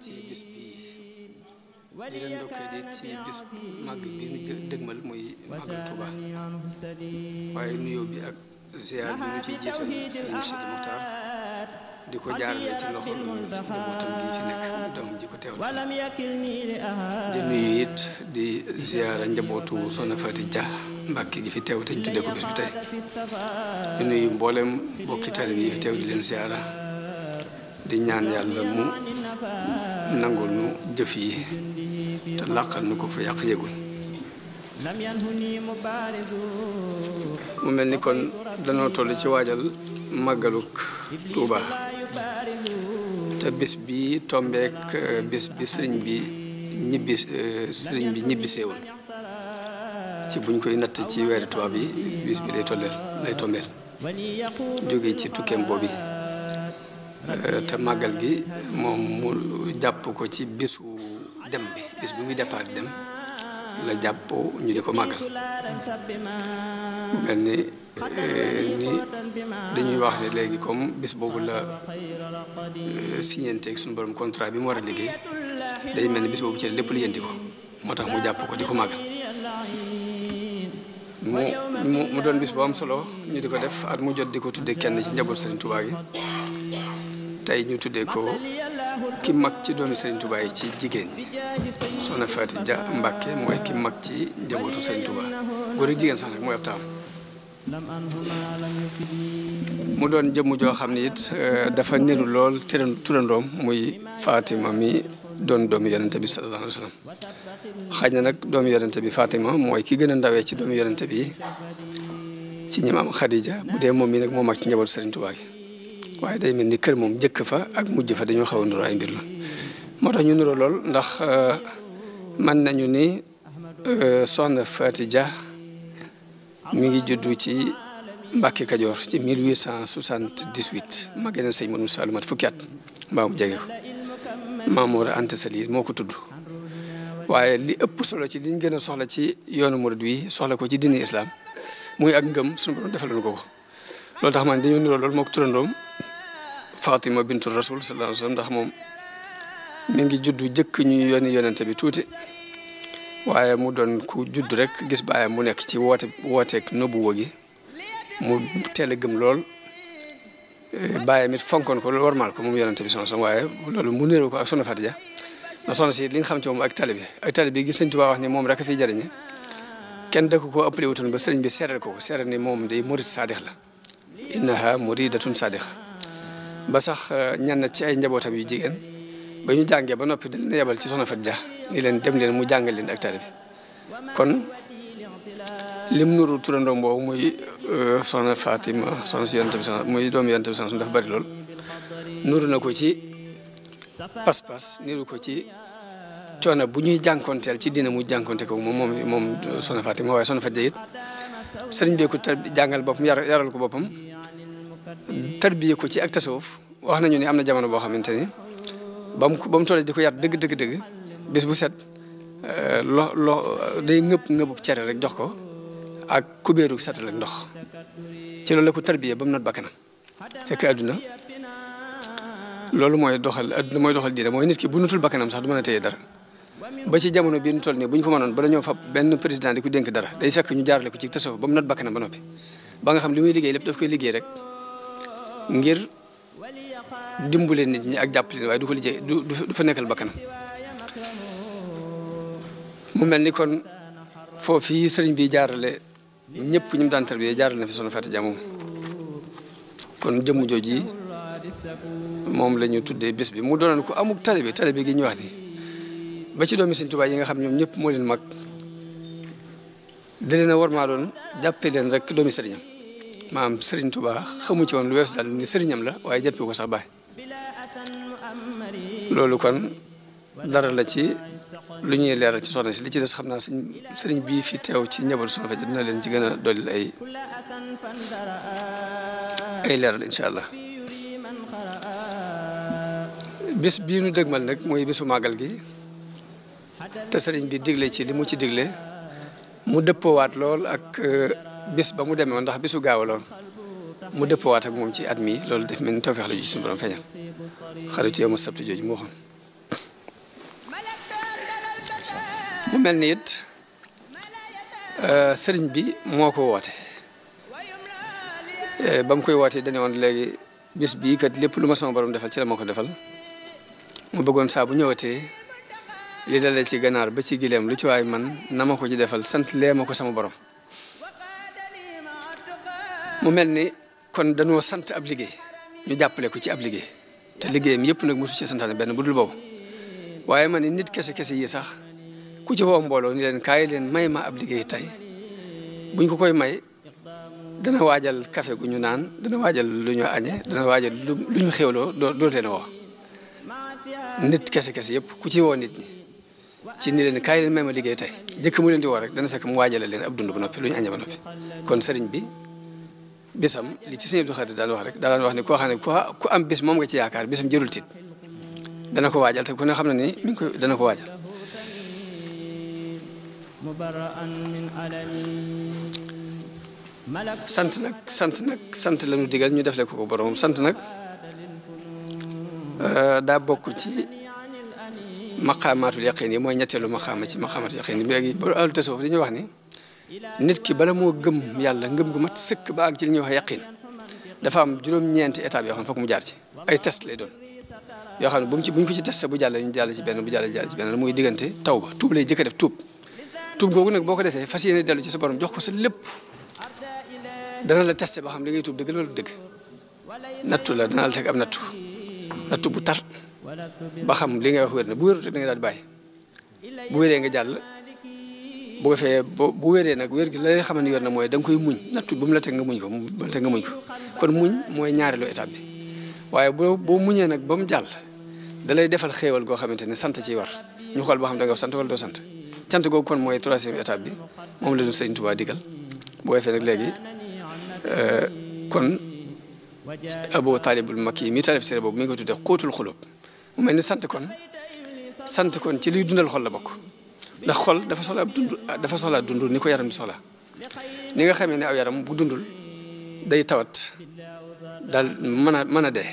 ci bis bii di leen ndokkeel it ci bis màgg bi nu dëgmal muy màggal Tuuba waaye nuyoo bi ak ziar bi nu ciy jiital Sëriñ Sidi Muxtaar di ko jaarale ci loxol njabootam gi fi nekk muy doom ji ko teewal di nuyu it di ziara njabootu Soxna Faati Dia Mbàkke gi fi teew te ñu tuddee ko bis bi tey di nuyu mboolem mbokki taalibe yi fi teew di leen ziara di ñaan yàlla mu nangul nu jëf yi te làqal nu ko fa yàq yëgul mu mel ni kon danoo toll ci waajal màggaluk Tuuba te bis bi tombeek bis bi sëriñ bi ñibbisee woon ci buñ koy natt ci weeri tubaab bi bis bi lay tombeel jóge ci tukkeem boobi te màggal gi moom mu jàpp ko ci bisu dem bi bis bi muy départ dem la jàpp ñu di ko màggal mel ni dañuy wax ne léegi comme bis boobu la signanteeg suñu borom contrat bi mu war a liggéey day mel ni bis boobu ci lépp li yënti ko moo tax mu jàpp ko di ko màggal mu doon bis bu am solo ñu di ko def at mu jot di ko tuddee kenn ci njaboot Serigne Touba gi tey ñu tuddee ko ki mag ci doomi Serigne Touba yi ci jigéen ñi Soxna Faati Dia Mbàkke mooy ki mag ci njabootu Serigne Touba góor ak jigéen sax nag mooy ab taam mu doon jëmm joo xam ne it dafa niru lool turandoom muy Fatima mi doon doomi yonente bi sallallahu alayhi wa sallam xaj na nag doomi yonente bi Fatima mooy ki gën a ndawee ci doomi yonente bi ci ñi maam Khadija bu dee moom mi nag moo mag ci njabootu Serigne Touba gi waaye day mel ni kër moom jëkk fa ak mujj fa dañoo xaw a nuroo ay mbir la moo tax ñu nuroo lool ndax mën nañu ni Soxna Faati Dia mi ngi juddu ci Mbàkke Kajoor ci 1878 ma gënal sëñ Manoune Sall mat fukki at mbaa mu jege ko Maam Mor Anta Sali moo ko tudd waaye li ëpp solo ci liñ gën a soxla ci yoonu murid wi soxla ko ci diine islam muy ak ngëm suñu borom defaloon ko loolu tax man dañoo niroo loolu moo ko turandoom Fatima bintu Rasul sallallahu alayhi wa sallam ndax moom mi ngi juddu jëkk ñuy yonente bi tuuti waaye mu doon ku judd rek gis baayam mu nekk ci wooteeg nubuwa gi mu teel a gëm lool baayam it fonkoon ko loolu warmaal ko moom yonente bi sallallahu alayhi wa sallam waaye loolu mu niroo ko ak Soxna Faati Dia ndax soxna si li nga xam ci moom ak tali bi gis Sëriñ Tuubaa wax ni moom rek a fiy jariñe kenn dëkk ko ëppale wutoon ba sëriñ bi seeral ko seeral ni moom day murid saadix la innaha muridatun saadiqa ba sax ñenn ci ay njabootam yu jigéen ba ñu jàngee ba noppi dañ leen yebal ci Soxna Faati Dia ni leen dem leen mu jàngal leen ak taalibe kon lim nuru turandoom boobu muy Soxna Fatima soxna si yonent bi muy doomu yonent bi dafa bari lool nuru na ko ci pas-pas niru ko ci coono bu ñuy jànkonteel ci dina mu jànkonte ko moom Soxna Fatima waaye Soxna Faati Dia it sëriñ bee ko jàngal boppam yaral ko boppam tarbiye ko ci ak tasawuf wax nañu ni am na jamono boo xamante ni ba mu tollee di ko yar dëgg bis bu set day ngëbu cere rek jox ko ak kubéeru setal ak ndox ci loolu la ko tarbiye ba mu not bakkanam fekk adduna loolu mooy doxal diine mooy nit ki bu nutul bakkanam sax du mën a téye dara ba ci jamono bii ñu toll nii bu ñu ko mënoon bala ñoo fab benn président di ko dénk dara day fekk ñu jaarale ko ci tasawuf ba mu not bakkanam ba noppi ba nga xam li muy liggéey lépp daf koy liggéey rek ngir dimbule nit ñi ak jàppale waaye du ko liggéey du fa nekkal bakkanam mu mel ni kon foofu sëriñ bi jaarale ñëpp ñu mu daan tarbiyee jaarale na fi Soxna Faati Dia moom kon jëmm jooji moom la ñu tuddee bés bi mu doonoon ko amuk talibe gi ñu wax ni ba ci doomi Sëriñ Tuubaa yi nga xam ñoom ñëpp moo leen mag da leen a war maa doon jàppee leen rek doomi sëriñam maanaam Sëriñ Tuubaa xamu ci woon lu weesu daal ni sëriñam la waaye jàppee ko sax baay loolu kon dara la ci lu ñuy leeral ci soxna si li ci des xam naa sëriñ bii fi teew ci njabootu Soxna Faati dina leen ci gën a dolli ay leeral incha allah bés bii nu dëgmal nag mooy bésu màggal gi te sëriñ bi digle ci li mu ci digle mu dëppoowaat lool ak bés ba mu demee woon ndax bésu gaaw lool mu dëppoowaat ak moom ci at mi loolu def mel ni tawfeex la ju suñu borom feeñal xaritu yow ma sabti jooju mu waxoon mu mel ni it sëriñ bi moo ko woote ba mu koy wootee dañu woon léegi bis bii kat lépp lu ma sama borom defal ci la ma ko defal mu bëggoon saa bu ñëwatee li dalee ci ganaar ba ci gileem lu ci waay man na ma ko ci defal sant lee ma ko sama borom mu mel ni kon dañoo sant ab liggéey ñu jàppale ko ci ab liggéey te liggéeyam yëpp nag mosu ci santaane benn bu dul boobu waaye man ni nit kese kese yi sax ku ci woo mbooloo ni leen kaay leen may ma ab liggéey tey buñ ko koy may dana waajal café gu ñu naan dana waajal lu ñu añe dana waajal lu ñu xewloo doo leen woo nit kese kese yëpp ku ci woo nit ñi ci ni leen kaay leen may ma liggéey tey jëkk mu leen di woo rek dana fekk mu waajale leen ab dund ba noppi lu ñu añe ba noppi kon sëriñ bi bisam li ci sëñ Abdou Khadre daan wax rek daan wax ni koo xam ne ku am bis moom nga ci yaakaar bisam jërul tiit dana ko waajal te ku ne xam na ni mi ngi koy dana ko waajal sant la ñu digal ñu defle ko borom sant nag daa bokk ci maqaamaatul yaqin yi mooy ñetteelu maqaama ci maqaamaatul yaqin yi léegi ba ahlu tasawuf dañuy wax ni nit ki bala moo gëm yàlla ngëm gu mat sëkk ba ak ci li ñuy wax yaqin dafa am juróom-ñeenti étape yoo xam ne foog mu jaar ci ay test lay doon yoo xam ne buñ ko ci testé bu jàllee ñu jàll ci benn bu jàllee jàll ci benn muy diggante tawba tuub lay jëkk a def tuub googu nag boo ko defee fas yéene dellu ci sa borom jox ko sa lépp dana la testé ba xam li ngay tuub dëgg la wala dëgg nattu la dana la teg am nattu bu tar ba xam li ngay wax wér na bu wérut da nga daal bàyyi bu wéree nga jàll bu ko fee bu wéree nag wér gi la lay xamal ni wér na mooy da nga koy muñ nattu bu mu la teg nga muñ ko kon muñ mooy ñaareelu étape bi waaye boo muñee nag ba mu jàll da lay defal xéewal goo xamante ne sant ciy war ñu xool boo xam da nga sant wala doo sant cant googu kon mooy troisième étape bi moom la ñu Sëriñ Tuubaa digal bu ko fee nag léegi kon Abu Taalibul Makki mi taalif téere boobu mi ngi ko tuddee xóotul xulub mu mel ni sant kon ci liy dundal xol la bokk ndax xol dafa soxla dund ni ko yaram di soxla ni nga xamee ne aw yaram bu dundul day tawat daal mën a dee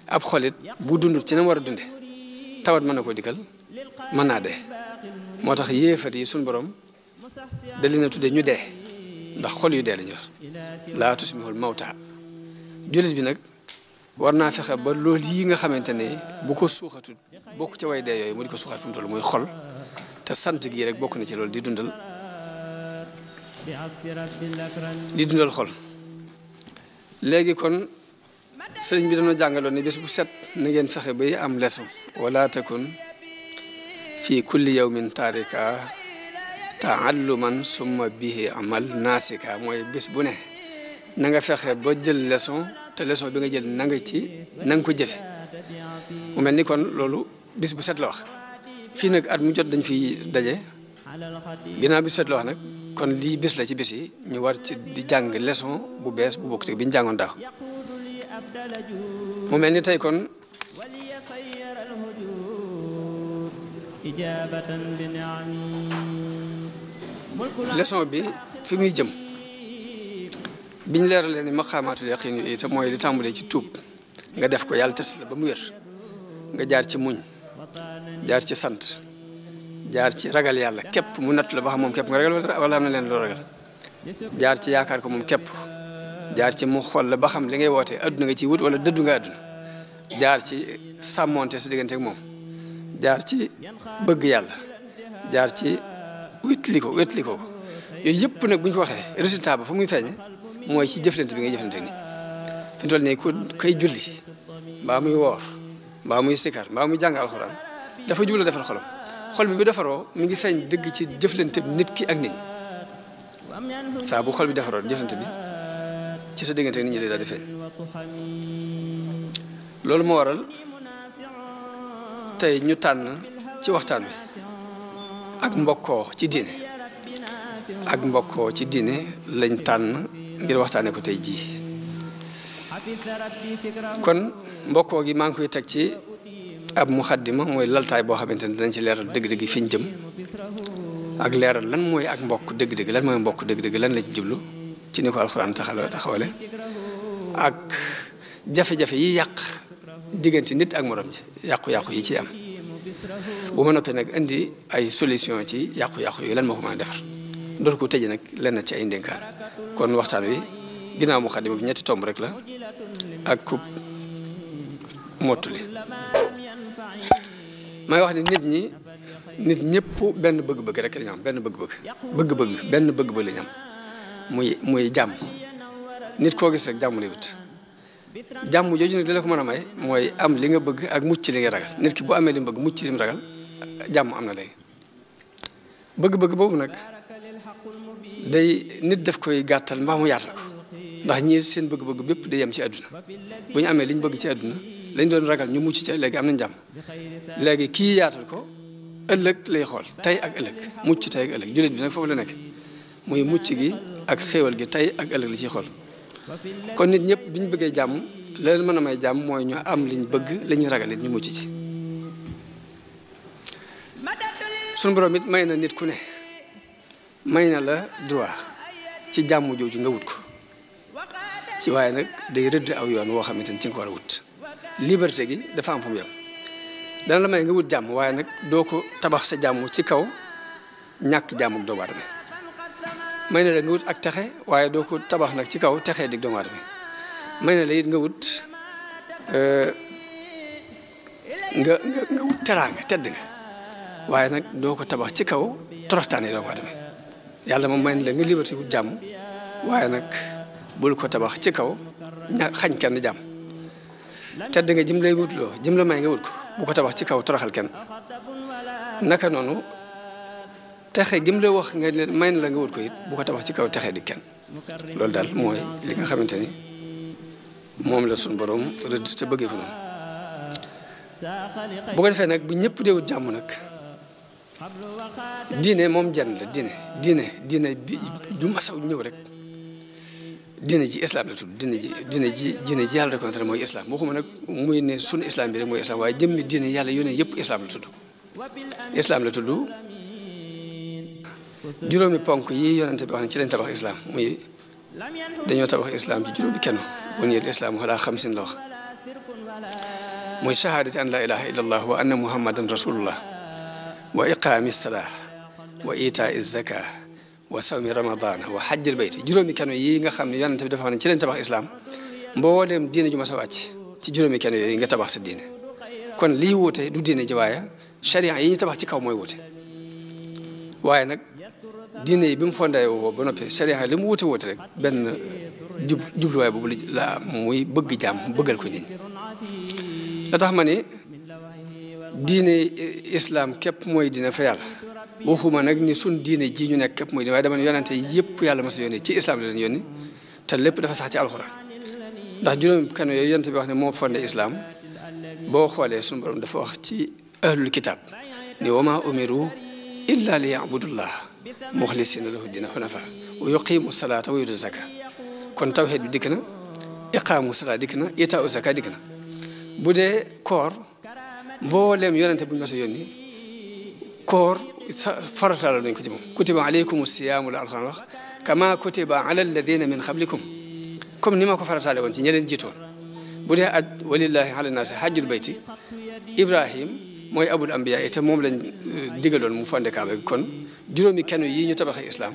ab xolit bu dundul ci na mu war a dunde tawat mën na koo dikkal mën naa dee moo tax yéefar yi suñu borom da leen a tudde ñu dee ndax xol yu dee la ñu yor laa tusmihul mawta jullit bi nag war naa fexe ba loolu yi nga xamante ne bu ko suuxatul bokk ca way dee yooyu mu di ko suuxat fu mu toll muy xol te sant gi rek bokk na ci loolu di dundal xol léegi kon sëriñ bi dañoo jàngaloon ni bés bu set na ngeen fexe bay am leçon wala takun fi kulli yawmin tarika taalluman summa bihi amal nasika mooy bés bu ne na nga fexe ba jël leçon te leçon bi nga jël na nga ko jëfe mu mel ni kon loolu bés bu set la wax fii nag at mu jot dañ fi daje ginnaaw bi set la wax nag kon lii bés la ci bés yi ñu war ci di jàng leçon bu bees bu bokk te bi ñu jàngoon daaw mu mel ni tey kon leçon bi fi muy jëm biñ leeralee ni maqaamaatul yaqin yu te mooy li tàmbalee ci tuub nga def ko yàlla tes la ba mu wér nga jaar ci muñ jaar ci sant jaar ci ragal yàlla képp mu natt la ba xam moom képp nga ragal wala am na leen loo ragal jaar ci yaakaar ko moom képp jaar ci mu xool la ba xam li ngay wootee adduna nga ciy wut wala dëddu nga adduna jaar ci sàmmonte sa diggante ak moom jaar ci bëgg yàlla jaar ci wétli ko yooyu yëpp nag bu ñu ko waxee résultat ba fa muy feeñe mooy ci jëflante bi ngay jëflante ni fi mu toll nii ku kay julli mbaa muy woor mbaa muy sikar mbaa muy jàng alxuraan dafa jublu defal xolam xol bi bu defaroo mi ngi feeñ dëgg ci jëflante bi nit ki ak nit ñi saa bu xol bi defaroo jëflante bi ci sa diggante nit ñi lay daal di feeñ loolu moo waral tey ñu tànn ci waxtaan wi ak mbokkoo ci diine lañ tànn ngir waxtaane ko tey jii kon mbokkoo gi maa ngi koy teg ci ab muxaddima mooy laltaay boo xamante ne dinañ ci leeral dëgg-dëgg fi ñu jëm ak leeral lan mooy ak mbokk dëgg-dëgg lan mooy mbokk dëgg-dëgg lan la ci jublu ci ni ko alxuraan taxawale ak jafe-jafe yi yàq diggante nit ak morom ji yàqu-yàqu yi ci am bu ma noppee nag indi ay solution ci yàqu-yàqu yooyu lan moo ko mën a defar door ko tëje nag lenn ci ay ndénkaan kon waxtaan wi ginnaaw muqaddima bi ñetti tomb rek la ak kub mottuli may wax ni nit ñëpp benn bëgg-bëgg rek la ñu am benn bëgg-bëgg la ñu am muy jàmm nit koo gis rek jàmm lay wut jàmm jooju nag li la ko mën a may mooy am li nga bëgg ak mucc li nga ragal nit ki bu amee li mu bëgg mucc li mu ragal jàmm am na léegi bëgg-bëgg boobu nag day nit daf koy gàttal mbaa mu yaatal ko ndax ñii seen bëgg-bëgg bépp day yem ci àdduna bu ñu amee li ñu bëgg ci àdduna lañ doon ragal ñu mucc ci léegi am nañ jàmm léegi kii yaatal ko ëllëg lay xool tey ak ëllëg mucc tey ak ëllëg jullit bi nag foofu la nekk muy mucc gi ak xéewal gi tey ak ëllëg li ciy xool kon nit ñëpp bi ñu bëggee jàmm leen mën a may jàmm mooy ñu am liñ bëgg la ñuy ragal it ñu mucc ci suñu borom it may na nit ku ne may na la droit ci jàmm jooju nga wut ko ci waaye nag day rëdd aw yoon woo xamante ni ci nga ko war a wut liberté gi dafa am fu mu yem dana la may nga wut jàmm waaye nag doo ko tabax sa jàmm ci kaw ñàkk jàmm ak doomu aadama may na la nga wut ak texe waaye doo ko tabax nag ci kaw texee dig doomu aadama may na la it nga wut nga wut teraanga tedd nga waaye nag doo ko tabax ci kaw toroxtaane doomu aadama yàlla moom may na la nga liberté wut jàmm waaye nag bul ko tabax ci kaw xañ kenn jàmm tedd nga jëm lay wutloo jëm la may nga wut ko bu ko tabax ci kaw toroxal kenn naka noonu texe gim la wax nga may na la nga wut ko it bu ko tabax ci kaw texe di kenn loolu daal mooy li nga xamante ni moom la suñu borom rëdd te bëggee ko noonu bu ko defee nag bu ñëpp dee wut jàmm nag diine moom jenn la diine bi du masaw ñëw rek diine ji islam la tudd diine ji yàlla reconnaître mooy islam waxuma nag muy ne sunu islam bi rek mooy islam waaye jëmmi diine yàlla yónnee yëpp islam la tudd juróomi ponk yi yonente bi wax ne ci lañ tabax islam muy dañoo tabax islam ci juróomi kenn bu ñëwee islam ala xamsin la wax muy shahadati an la ilaha illa allah wa anna muhammadan rasulullah wa iqaami salah wa itaa zaka wa sawmi ramadana wa hajjil bayti juróomi kenn yi nga xam ne yonente bi dafa wax ne ci lañ tabax islam mbooleem diine ju ma sa wàcc ci juróomi kenn yooyu nga tabax sa diine kon lii wuute du diine ji waaye sharia yi ñu tabax ci kaw mooy wuute waaye nag diine yi bi mu fondé woo ba noppi sharia li mu wuute rek benn jubluwaay boobu la muy bëgg jàmm bëggal ko nit ñi la tax ma ni diine islam képp mooy diine fa yàlla waxuma nag ni sun diine ji ñu nekk képp mooy diine waaye dama ne yonente yëpp yàlla mas a yónni ci islam la leen yónni te lépp dafa sax ci alxuraan ndax juróom kan yooyu yonente bi wax ne moo fondé islam boo xoolee suñu borom dafa wax ci ahlul kitab ni wa ma umiru illa li yabudullah muxlisina lahu dina xunafa wa yuqimu salata wa yutu zaka kon tawxid bi dikk na iqaamu salaat dikk na itaau zaka dikk na bu dee koor mbooleem yonente bu ñu mas a yónni koor farataal nañ ko ci moom kutiba alaykum siyaamu la alxuraan wax kama kutiba ala alladina min qablikum comme ni ma ko farataale woon ci ñeneen jiitoon bu dee aj walillahi ala naasi hajjul bayti ibrahim mooy abul ambiya te moom lañ digaloon mu fondé kaaba gi kon juróomi keno yi ñu tabaxee islam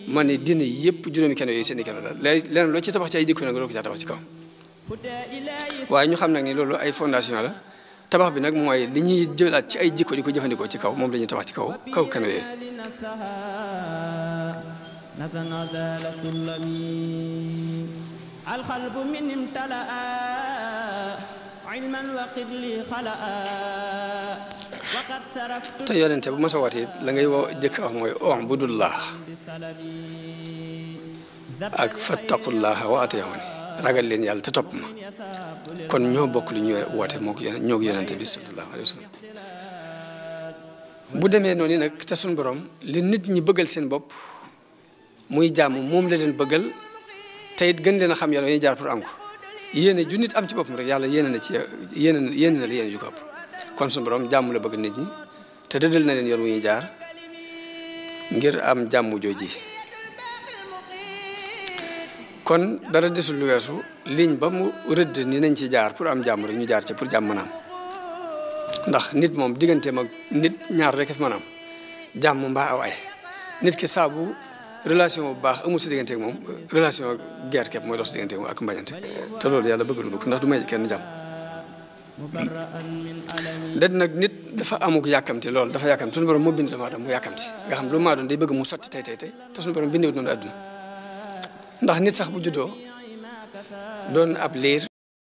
man ni dina yëpp juróomi keno yi seen i keno la leneen loo ci tabax ci ay jikko nag loo ko caa tabax ci kaw waaye ñu xam nag ni loolu ay fondation la tabax bi nag mooy li ñuy jëlaat ci ay jikko di ko jëfandikoo ci kaw moom la ñuy tabax ci kaw keno yooyu القلب من امتلأ علما وقد لي خلأ وقد صرفت te yonente bu ma sa waatee la ngay woo jëkk wax mooy ubudullah ak fattaqullaha wa atiyuni ragal leen yàlla te topp ma kon ñoo bokk lu ñu woote moo ñoo yonente bi sallallahu alayhi wa sallam bu demee noonu nag te suñu borom li nit ñi bëggal seen bopp muy jàmm moom la leen bëggal te it gën leen a xam yàlla yi jaar pour am ko yéene ju nit am ci boppam rek yàlla yéene na ci yéene na la yéene ju ko ëpp kon suñu borom jàmm la bëgg nit ñi te dëddal na leen yoon wu ñuy jaar ngir am jàmm jooji kon dara desul lu weesu ligne ba mu rëdd ni nañ ci jaar pour am jàmm rek ñu jaar ci pour jàmm mën a am ndax nit moom digganteem ak nit ñaar rek fi maanaam jàmm mbaa aw ay nit ki saabu relation bu baax amul si diggante ak moom relation guerre képp mooy dox si diggante ak moom ak mbañante te loolu yàlla bëgg du ko ndax du may kenn jàmm det nag nit dafa amuk yàkkamti loolu dafa yàkkamti suñu borom moo bind dama adam mu yàkkamti nga xam lu maa doon day bëgg mu sotti tey te suñu borom bindewut noonu àdduna ndax nit sax bu juddoo doon ab liir